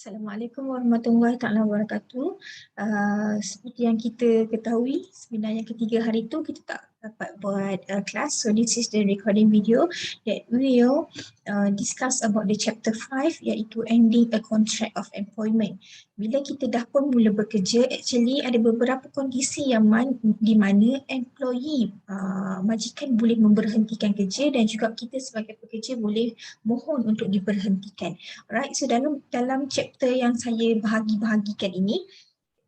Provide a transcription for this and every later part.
Assalamualaikum warahmatullahi taala wabarakatuh. Seperti yang kita ketahui, sebenarnya ketiga hari itu kita tak dapat buat kelas. So this is the recording video that will discuss about the chapter 5, iaitu ending a contract of employment. Bila kita dah pun mula bekerja, actually ada beberapa kondisi yang di mana employee majikan boleh memberhentikan kerja dan juga kita sebagai pekerja boleh mohon untuk diberhentikan. Alright, so dalam chapter yang saya bahagikan ini,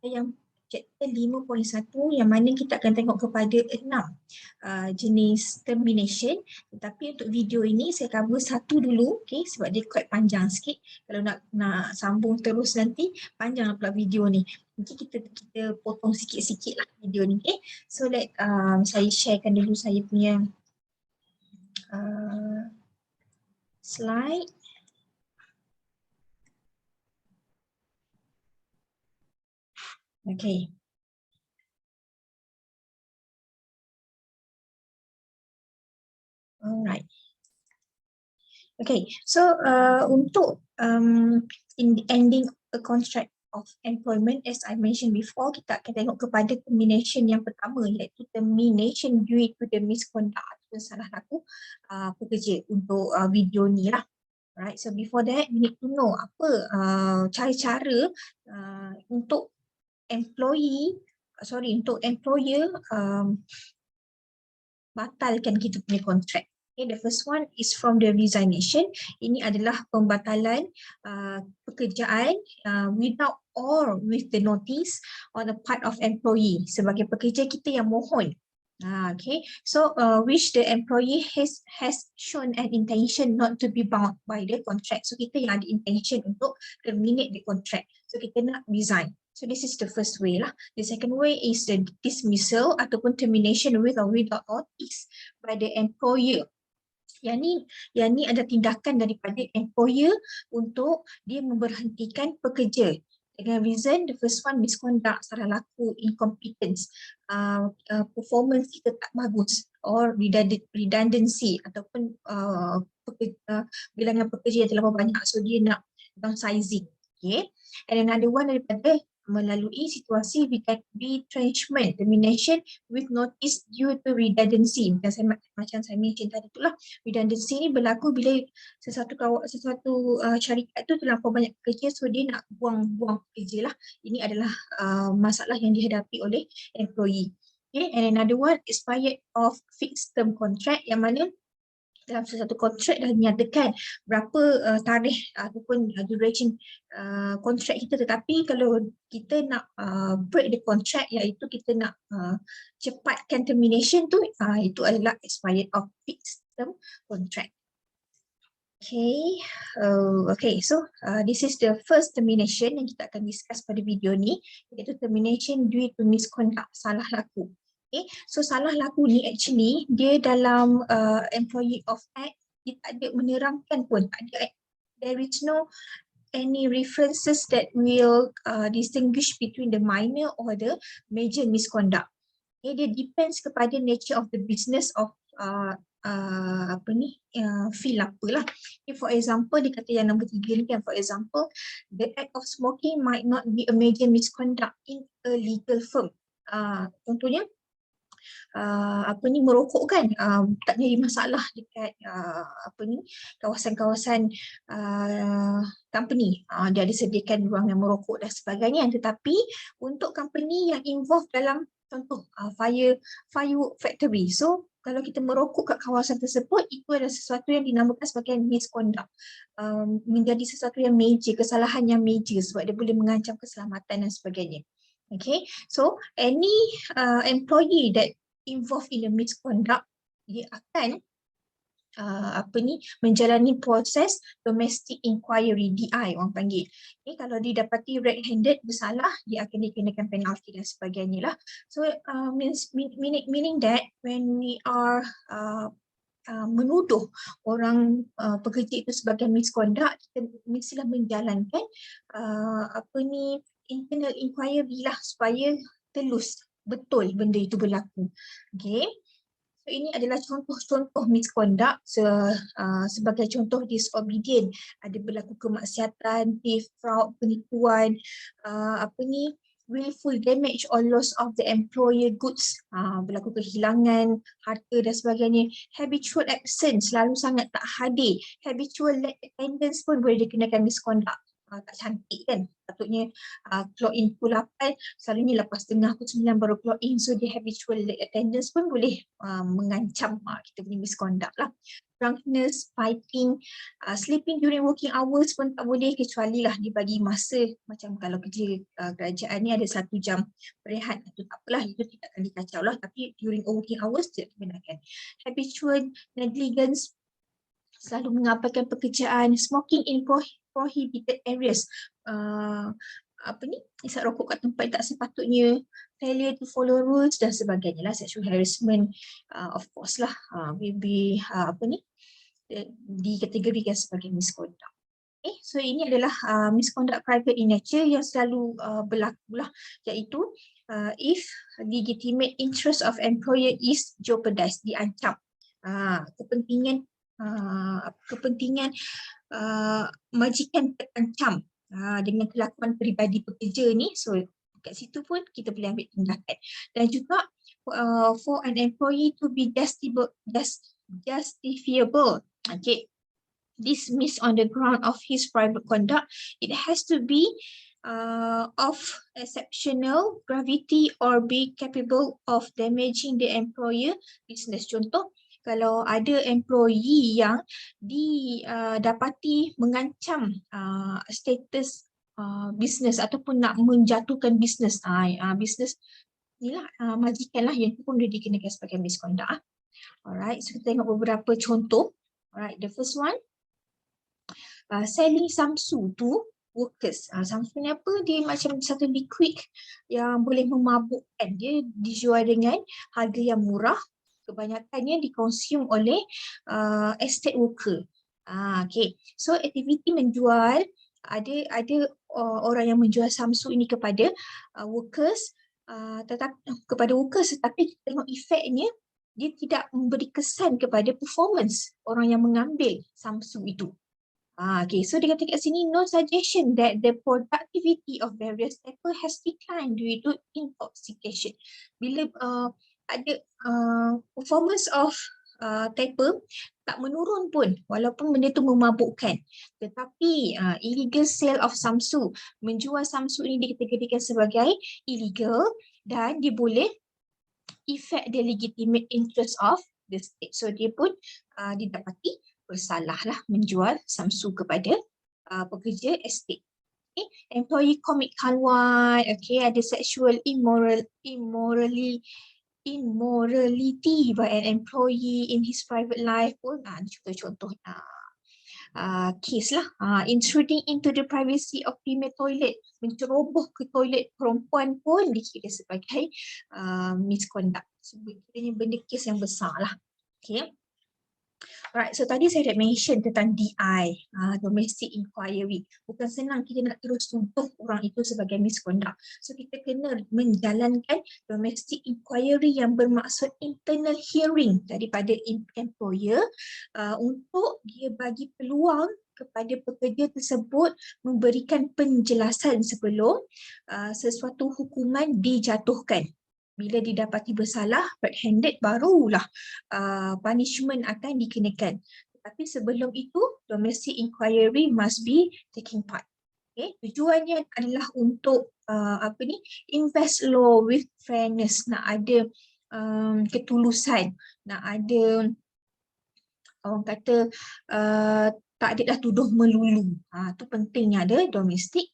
yang chapter 5.1 yang mana kita akan tengok kepada 6 jenis termination. Tetapi untuk video ini saya cover satu dulu, okay, sebab dia quite panjang sikit. Kalau nak sambung terus nanti panjang pula video ni. Nanti kita potong sikit-sikit lah video ni, okay. So saya sharekan dulu saya punya slide. Okay. Alright. Okay, so untuk in ending a contract of employment, as I mentioned before, kita akan tengok kepada termination yang pertama, iaitu termination due to the misconduct atau salah laku pekerja untuk video ni lah. Right, so before that we need to know apa cara-cara untuk untuk employer batalkan kita punya kontrak. Okay, the first one is from the resignation. Ini adalah pembatalan pekerjaan without or with the notice on the part of employee, sebagai pekerja kita yang mohon. Okay, so which the employee has shown an intention not to be bound by the contract. So kita yang ada intention untuk terminate the contract. So kita nak resign. So this is the first way lah. The second way is the dismissal ataupun termination with or without notice by the employer. Yang ni ada tindakan daripada employer untuk dia memberhentikan pekerja. Dengan reason, the first one misconduct, salah laku, incompetence, performance kita tak bagus, or redundancy ataupun bilangan pekerja yang terlalu banyak, so dia nak downsizing. Okay. And another one daripada melalui situasi retrenchment, termination with notice due to redundancy. Macam saya mention tadi itulah, redundancy ni berlaku bila sesuatu syarikat tu terlampau banyak pekerja, so dia nak buang pekerja lah. Ini adalah masalah yang dihadapi oleh employee. Okay, and another one expired of fixed term contract, yang mana dalam sesuatu kontrak dah dinyatakan berapa tarikh ataupun duration kontrak kita, tetapi kalau kita nak break the contract, iaitu kita nak cepatkan termination tu, itu adalah expired of fixed term contract. Okay, so this is the first termination yang kita akan discuss pada video ni, iaitu termination due to misconduct, salah laku. Okay, so salah laku ni actually dia dalam Employee of Act dia tak ada menerangkan pun, there is no any references that will distinguish between the minor or the major misconduct. Okay, dia depends kepada nature of the business of feel apalah. Okay, for example, dia kata yang nombor 3 ni kan, for example, the act of smoking might not be a major misconduct in a legal firm. Contohnya merokok kan tak jadi masalah dekat kawasan-kawasan company, dia ada sediakan ruang yang merokok dan sebagainya. Tetapi untuk company yang involved dalam contoh firework factory, so kalau kita merokok kat kawasan tersebut, itu adalah sesuatu yang dinamakan sebagai misconduct, menjadi sesuatu yang major, kesalahan yang major, sebab dia boleh mengancam keselamatan dan sebagainya. Okay, so any employee that involved in a misconduct, dia akan menjalani proses domestic inquiry, DI orang panggil. Okay, kalau didapati red-handed bersalah, dia akan dikenakan penalti dan sebagainya lah. So meaning that when we are menuduh orang pekerja itu sebagai misconduct, kita mestilah menjalankan internal inquiry lah, supaya telus betul benda itu berlaku. Okay. So ini adalah contoh-contoh misconduct sebagai contoh disobedient. Ada berlaku kemaksiatan, thief, fraud, penipuan, willful damage or loss of the employer goods, berlaku kehilangan harta dan sebagainya. Habitual absence, selalu sangat tak hadir. Habitual late attendance pun boleh dikenakan misconduct. Tak cantik kan, patutnya clock in pukul 8, selalunya lepas tengah pukul 9 baru clock in, so the habitual late attendance pun boleh mengancam kita punya misconduct lah. Drunkenness, fighting, sleeping during working hours pun tak boleh, kecuali lah dibagi masa, macam kalau kerja kerajaan ni ada 1 jam berehat, itu tak apalah, itu tidak akan dikacau lah, tapi during working hours tidak dibenarkan. Habitual negligence, selalu mengabaikan pekerjaan. Smoking in prohibited areas, isap rokok kat tempat yang tak sepatutnya, failure to follow rules dan sebagainya lah. Sexual harassment, of course lah, will be dikategorikan sebagai misconduct. So ini adalah misconduct private in nature yang selalu berlaku lah, iaitu if legitimate interest of employer is jeopardized, diancam, kepentingan majikan terancam dengan kelakuan peribadi pekerja ni, so kat situ pun kita boleh ambil tindakan. Dan juga for an employee to be justifiable, dismissed on the ground of his private conduct, it has to be of exceptional gravity or be capable of damaging the employer business. Contoh, kalau ada employee yang didapati mengancam status bisnes ataupun nak menjatuhkan bisnes, bisnes inilah majikan lah, yang itu pun boleh dikenakan sebagai misconduct. Alright, so kita tengok beberapa contoh. Alright, the first one, selling Samsu to workers. Samsu ni apa? Dia macam satu liquid yang boleh memabukkan. Dia dijual dengan harga yang murah. Kebanyakannya dikonsum oleh estate worker. Okay. So aktiviti menjual, ada orang yang menjual Samsu ini kepada workers, tetapi kita tengok efeknya, dia tidak memberi kesan kepada performance orang yang mengambil Samsu itu. Okay, so dia kata kat sini, no suggestion that the productivity of various tapers has declined due to intoxication. Bila ada performance of taper tak menurun pun, walaupun benda tu memabukkan, tetapi illegal sale of Samsu, menjual Samsu ini dikategorikan sebagai illegal dan dia boleh affect the legitimate interest of the state. So dia pun didapati bersalah lah menjual Samsu kepada pekerja estate. Okay. Employee commit kanwan, okay, ada sexual immorality by an employee in his private life pun, contoh-contohnya case lah. Intruding into the privacy of female toilet, menceroboh ke toilet perempuan pun dikira sebagai misconduct. Sebenarnya benda kes yang besar lah. Okay. Alright, so tadi saya dah mention tentang DI, domestic inquiry. Bukan senang kita nak terus tuduh orang itu sebagai misconduct. So kita kena menjalankan domestic inquiry yang bermaksud internal hearing daripada employer untuk dia bagi peluang kepada pekerja tersebut memberikan penjelasan sebelum sesuatu hukuman dijatuhkan. Bila didapati bersalah, red-handed, barulah punishment akan dikenakan. Tetapi sebelum itu, domestic inquiry must be taking part. Okay. Tujuannya adalah untuk invest law with fairness, nak ada ketulusan, nak ada orang kata tak ada dah tuduh melulu. Itu pentingnya ada domestic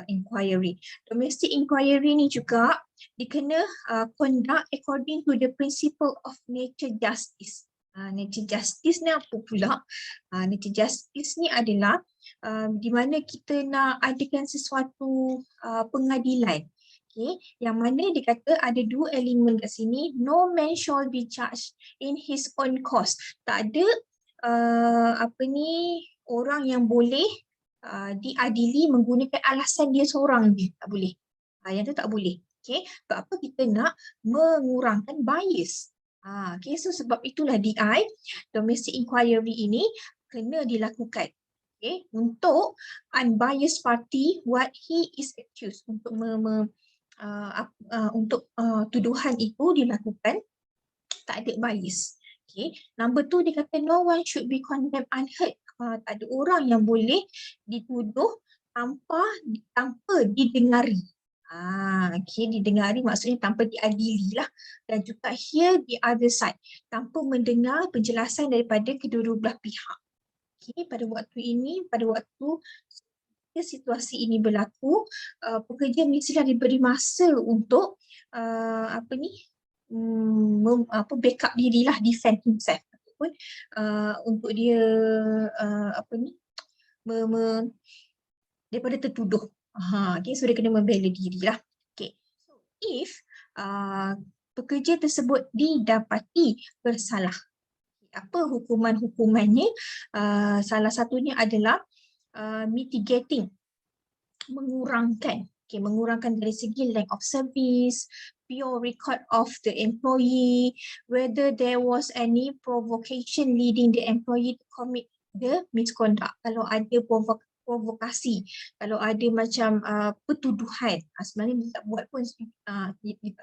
inquiry. Domestic inquiry ni juga dikena conduct according to the principle of nature justice. Nature justice ni apa pula? Nature justice ni adalah di mana kita nak adakan sesuatu pengadilan. Okay. Yang mana dia kata ada 2 elemen kat sini. No man shall be charged in his own cause. Tak ada orang yang boleh diadili menggunakan alasan dia seorang je. Tak boleh. Yang tu tak boleh. Okay. Sebab apa? Kita nak mengurangkan bias. Okay, so sebab itulah DI, domestic inquiry ini kena dilakukan. Okay, untuk unbiased party what he is accused, untuk tuduhan itu dilakukan tak ada bias. Okay. Number 2 dia kata no one should be condemned unheard. Tak ada orang yang boleh dituduh tanpa didengari. Okay, didengari maksudnya tanpa diadili lah. Dan juga hear the other side, tanpa mendengar penjelasan daripada kedua-dua belah pihak. Okay, pada waktu situasi ini berlaku, pekerja mestilah diberi masa untuk backup dirilah, defend himself, ataupun untuk dia daripada tertuduh. Okay, so dia kena membela dirilah. Okay, so if pekerja tersebut didapati bersalah, apa hukumannya? Salah satunya adalah mitigating, mengurangkan dari segi length of service, pure record of the employee, whether there was any provocation leading the employee to commit the misconduct. Kalau ada provokasi, kalau ada macam pertuduhan, sebenarnya dia tak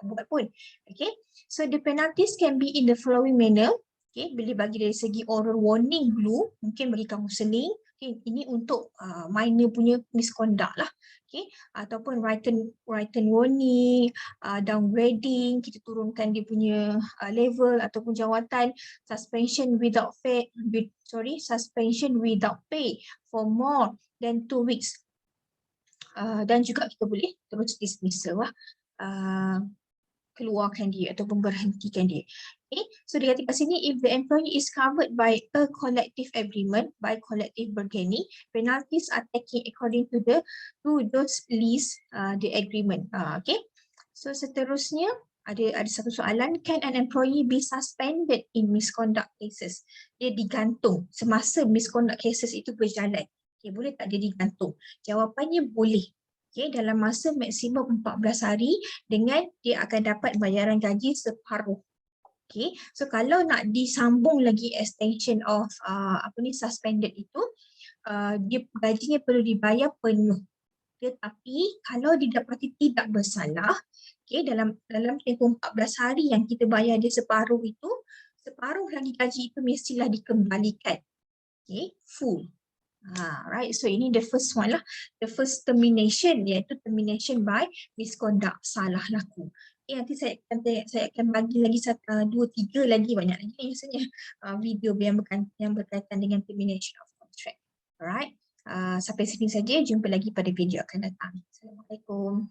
buat pun. Okay, so the penalties can be in the following manner. Okay, boleh bagi dari segi oral warning dulu, mungkin bagi counselling. Okay, ini untuk minor punya misconduct lah. Okay, ataupun written warning, downgrading, kita turunkan dia punya level ataupun jawatan, suspension without pay for more than 2 weeks. Dan juga kita boleh terus dismissal lah, keluarkan dia ataupun berhentikan dia. Okay, so dia kata kat sini, if the employee is covered by a collective agreement, by collective bargaining, penalties are taken according to those list the agreement. Okay, so seterusnya ada satu soalan, can an employee be suspended in misconduct cases? Dia digantung semasa misconduct cases itu berjalan. Okay, boleh tak dia digantung? Jawapannya boleh. Okay, dalam masa maksimum 14 hari dengan dia akan dapat bayaran gaji separuh. Okay, so kalau nak disambung lagi extension of suspended itu, dia gajinya perlu dibayar penuh. Okay, tapi kalau didapati tidak bersalah, okay, dalam tempoh 14 hari yang kita bayar dia separuh itu, separuh lagi gaji itu mestilah dikembalikan. Okay, full. Right, so ini the first one lah, the first termination, iaitu termination by misconduct, salah laku. Okay, nanti saya akan bagi lagi 2, 3 lagi, banyak lagi biasanya video yang berkaitan dengan termination of contract. Alright, sampai sini saja, jumpa lagi pada video akan datang. Assalamualaikum.